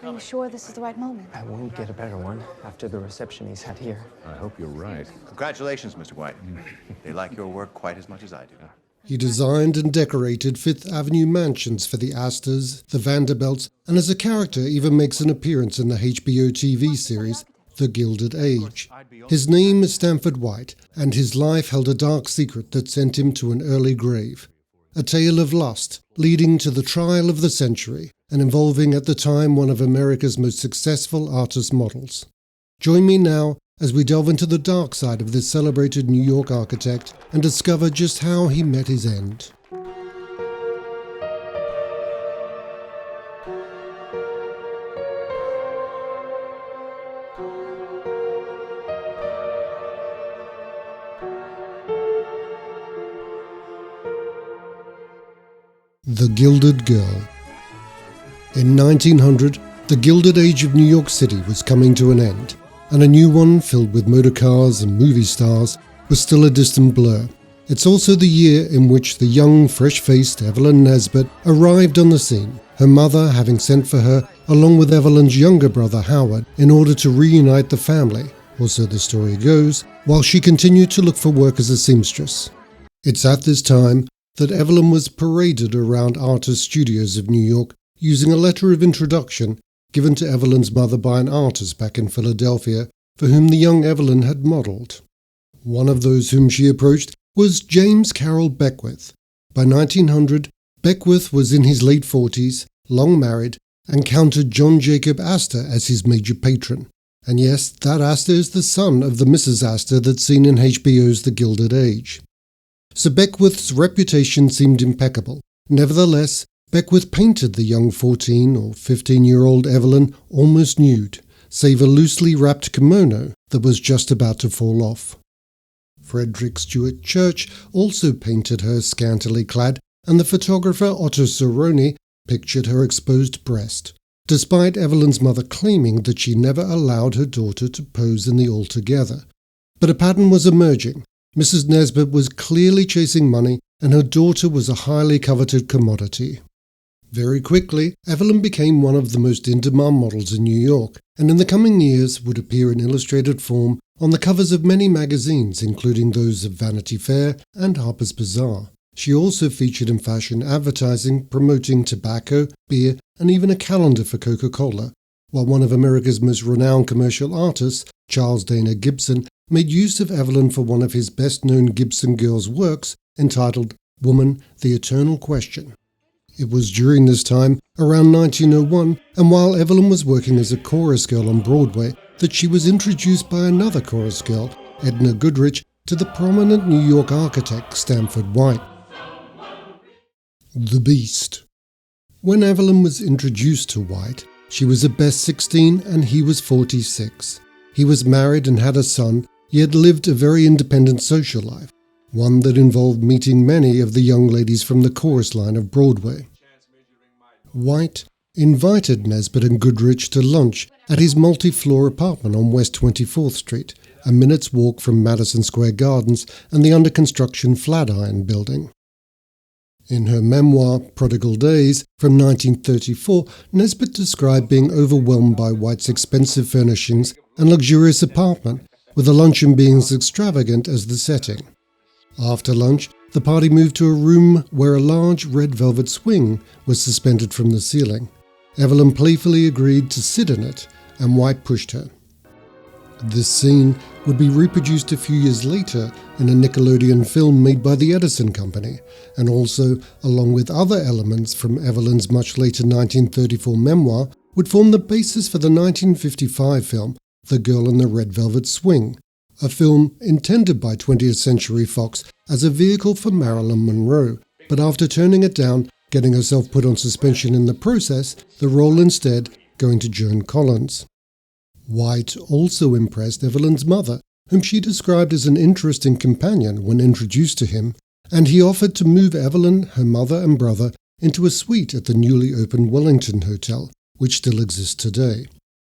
Are you sure this is the right moment? I won't get a better one after the reception he's had here. I hope you're right. Congratulations, Mr. White. They like your work quite as much as I do. He designed and decorated Fifth Avenue mansions for the Astors, the Vanderbilts, and as a character even makes an appearance in the HBO TV series, The Gilded Age. His name is Stanford White, and his life held a dark secret that sent him to an early grave. A tale of lust, leading to the trial of the century, and involving at the time one of America's most successful artist models. Join me now as we delve into the dark side of this celebrated New York architect and discover just how he met his end. The Gilded Girl. In 1900, the Gilded Age of New York City was coming to an end, and a new one filled with motor cars and movie stars was still a distant blur. It's also the year in which the young, fresh-faced Evelyn Nesbit arrived on the scene, her mother having sent for her along with Evelyn's younger brother Howard in order to reunite the family, or so the story goes, while she continued to look for work as a seamstress. It's at this time that Evelyn was paraded around artist studios of New York using a letter of introduction given to Evelyn's mother by an artist back in Philadelphia for whom the young Evelyn had modelled. One of those whom she approached was James Carroll Beckwith. By 1900, Beckwith was in his late 40s, long married, and counted John Jacob Astor as his major patron. And yes, that Astor is the son of the Mrs. Astor that's seen in HBO's The Gilded Age. So Beckwith's reputation seemed impeccable. Nevertheless, Beckwith painted the young 14 or 15-year-old Evelyn almost nude, save a loosely wrapped kimono that was just about to fall off. Frederick Stewart Church also painted her scantily clad, and the photographer Otto Cerrone pictured her exposed breast, despite Evelyn's mother claiming that she never allowed her daughter to pose in the altogether. But a pattern was emerging. Mrs. Nesbit was clearly chasing money, and her daughter was a highly coveted commodity. Very quickly, Evelyn became one of the most in-demand models in New York, and in the coming years would appear in illustrated form on the covers of many magazines, including those of Vanity Fair and Harper's Bazaar. She also featured in fashion advertising promoting tobacco, beer, and even a calendar for Coca-Cola, while one of America's most renowned commercial artists, Charles Dana Gibson, made use of Evelyn for one of his best-known Gibson Girls works entitled Woman, the Eternal Question. It was during this time, around 1901, and while Evelyn was working as a chorus girl on Broadway, that she was introduced by another chorus girl, Edna Goodrich, to the prominent New York architect Stanford White. The Beast. When Evelyn was introduced to White, she was at best 16 and he was 46. He was married and had a son, yet lived a very independent social life, one that involved meeting many of the young ladies from the chorus line of Broadway. White invited Nesbit and Goodrich to lunch at his multi-floor apartment on West 24th Street, a minute's walk from Madison Square Gardens and the under-construction Flatiron Building. In her memoir, Prodigal Days, from 1934, Nesbit described being overwhelmed by White's expensive furnishings and luxurious apartment, with the luncheon being as extravagant as the setting. After lunch, the party moved to a room where a large red velvet swing was suspended from the ceiling. Evelyn playfully agreed to sit in it, and White pushed her. This scene would be reproduced a few years later in a Nickelodeon film made by the Edison Company, and also, along with other elements from Evelyn's much later 1934 memoir, would form the basis for the 1955 film The Girl in the Red Velvet Swing, a film intended by 20th Century Fox as a vehicle for Marilyn Monroe, but after turning it down, getting herself put on suspension in the process, the role instead going to Joan Collins. White also impressed Evelyn's mother, whom she described as an interesting companion when introduced to him, and he offered to move Evelyn, her mother and brother into a suite at the newly opened Wellington Hotel, which still exists today.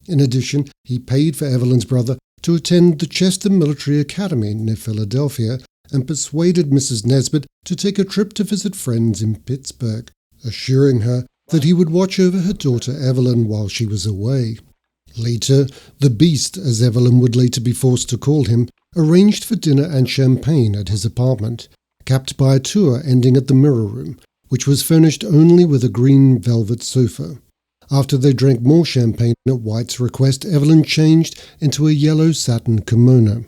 In addition, he paid for Evelyn's brother to attend the Chester Military Academy near Philadelphia and persuaded Mrs. Nesbit to take a trip to visit friends in Pittsburgh, assuring her that he would watch over her daughter Evelyn while she was away. Later, the Beast, as Evelyn would later be forced to call him, arranged for dinner and champagne at his apartment, capped by a tour ending at the Mirror Room, which was furnished only with a green velvet sofa. After they drank more champagne at White's request, Evelyn changed into a yellow satin kimono.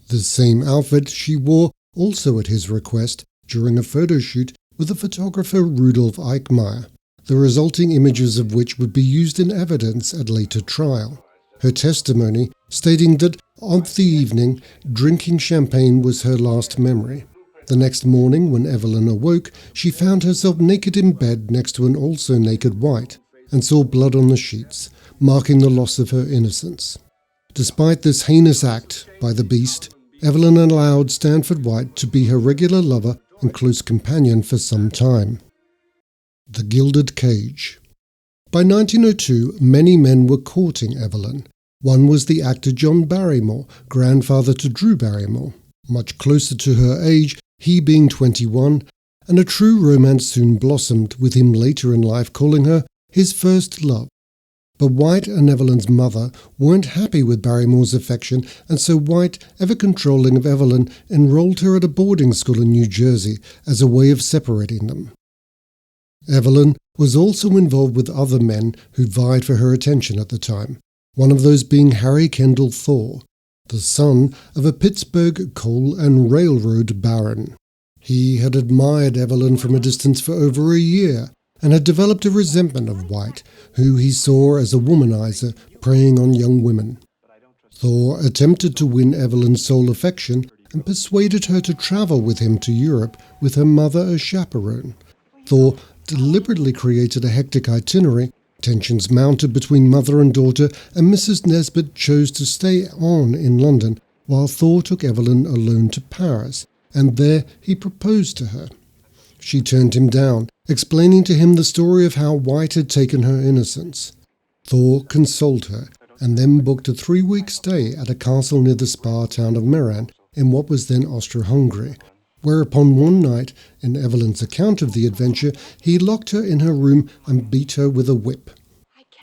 The same outfit she wore also at his request during a photo shoot with the photographer Rudolf Eichmeyer, the resulting images of which would be used in evidence at later trial. Her testimony stating that on the evening, drinking champagne was her last memory. The next morning, when Evelyn awoke, she found herself naked in bed next to an also naked White and saw blood on the sheets, marking the loss of her innocence. Despite this heinous act by the Beast, Evelyn allowed Stanford White to be her regular lover and close companion for some time. The Gilded Cage. By 1902, many men were courting Evelyn. One was the actor John Barrymore, grandfather to Drew Barrymore, much closer to her age, he being 21, and a true romance soon blossomed, with him later in life calling her his first love. But White and Evelyn's mother weren't happy with Barrymore's affection, and so White, ever controlling of Evelyn, enrolled her at a boarding school in New Jersey as a way of separating them. Evelyn was also involved with other men who vied for her attention at the time, one of those being Harry Kendall Thor, the son of a Pittsburgh coal and railroad baron. He had admired Evelyn from a distance for over a year and had developed a resentment of White, who he saw as a womanizer preying on young women. Thor attempted to win Evelyn's sole affection and persuaded her to travel with him to Europe with her mother as chaperone. Thor deliberately created a hectic itinerary. Tensions mounted between mother and daughter, and Mrs. Nesbit chose to stay on in London while Thor took Evelyn alone to Paris, and there he proposed to her. She turned him down, explaining to him the story of how White had taken her innocence. Thor consoled her, and then booked a 3-week stay at a castle near the spa town of Meran in what was then Austria-Hungary, whereupon one night, in Evelyn's account of the adventure, he locked her in her room and beat her with a whip.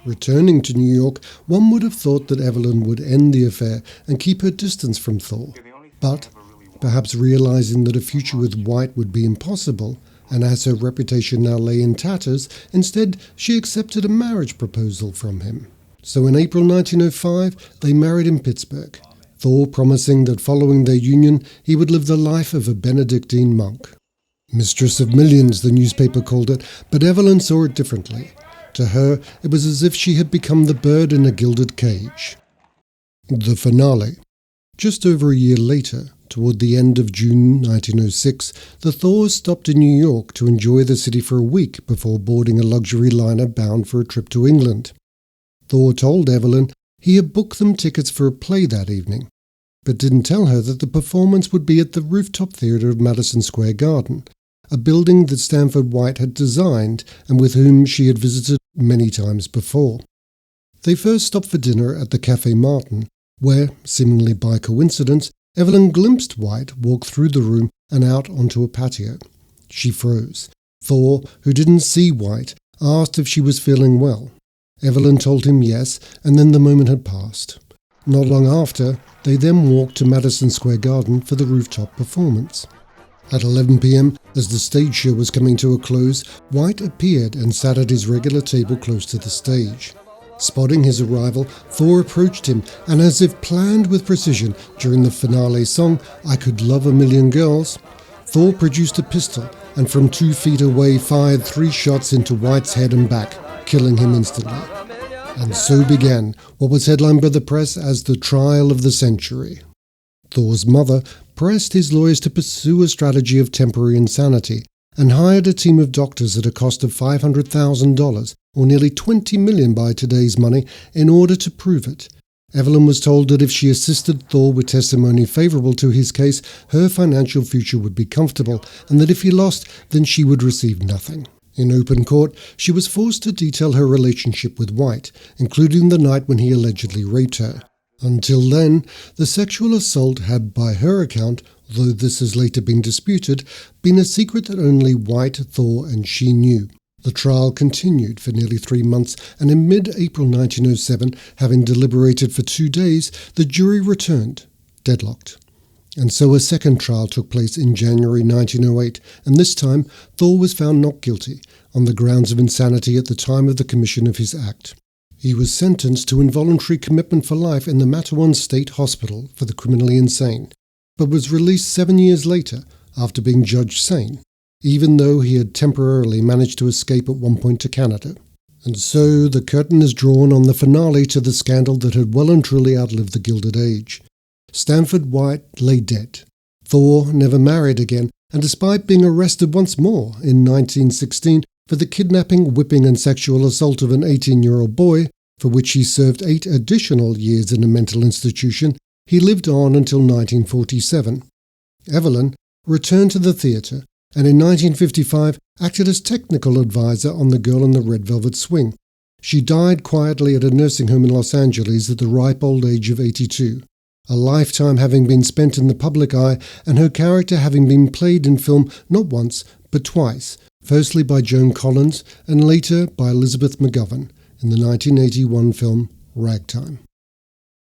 Returning to New York, one would have thought that Evelyn would end the affair and keep her distance from Thor, but, perhaps realizing that a future with White would be impossible, and as her reputation now lay in tatters, instead she accepted a marriage proposal from him. So in April 1905, they married in Pittsburgh, Thor promising that following their union he would live the life of a Benedictine monk. Mistress of millions, the newspaper called it, but Evelyn saw it differently. To her, it was as if she had become the bird in a gilded cage. The finale. Just over a year later, toward the end of June 1906, the Thors stopped in New York to enjoy the city for a week before boarding a luxury liner bound for a trip to England. Thor told Evelyn he had booked them tickets for a play that evening, but didn't tell her that the performance would be at the rooftop theatre of Madison Square Garden, a building that Stanford White had designed and with whom she had visited many times before. They first stopped for dinner at the Café Martin, where, seemingly by coincidence, Evelyn glimpsed White walk through the room and out onto a patio. She froze. Thor, who didn't see White, asked if she was feeling well. Evelyn told him yes, and then the moment had passed. Not long after, they then walked to Madison Square Garden for the rooftop performance. At 11 p.m, as the stage show was coming to a close, White appeared and sat at his regular table close to the stage. Spotting his arrival, Thor approached him, and as if planned with precision during the finale song, "I Could Love a Million Girls," Thor produced a pistol and from 2 feet away fired 3 shots into White's head and back, killing him instantly. And so began what was headlined by the press as the trial of the century. Thor's mother pressed his lawyers to pursue a strategy of temporary insanity and hired a team of doctors at a cost of $500,000, or nearly $20 million by today's money, in order to prove it. Evelyn was told that if she assisted Thor with testimony favourable to his case, her financial future would be comfortable, and that if he lost, then she would receive nothing. In open court, she was forced to detail her relationship with White, including the night when he allegedly raped her. Until then, the sexual assault had, by her account, though this has later been disputed, been a secret that only White, Thor and she knew. The trial continued for nearly 3 months, and in mid-April 1907, having deliberated for 2 days, the jury returned, deadlocked. And so a second trial took place in January 1908, and this time Thor was found not guilty, on the grounds of insanity at the time of the commission of his act. He was sentenced to involuntary commitment for life in the Matawan State Hospital for the criminally insane, but was released 7 years later after being judged sane, even though he had temporarily managed to escape at one point to Canada. And so the curtain is drawn on the finale to the scandal that had well and truly outlived the Gilded Age. Stanford White lay dead. Thor never married again, and despite being arrested once more in 1916 for the kidnapping, whipping and sexual assault of an 18-year-old boy, for which he served 8 additional years in a mental institution, he lived on until 1947. Evelyn returned to the theatre, and in 1955 acted as technical advisor on The Girl in the Red Velvet Swing. She died quietly at a nursing home in Los Angeles at the ripe old age of 82, a lifetime having been spent in the public eye and her character having been played in film not once but twice, firstly by Joan Collins and later by Elizabeth McGovern in the 1981 film Ragtime.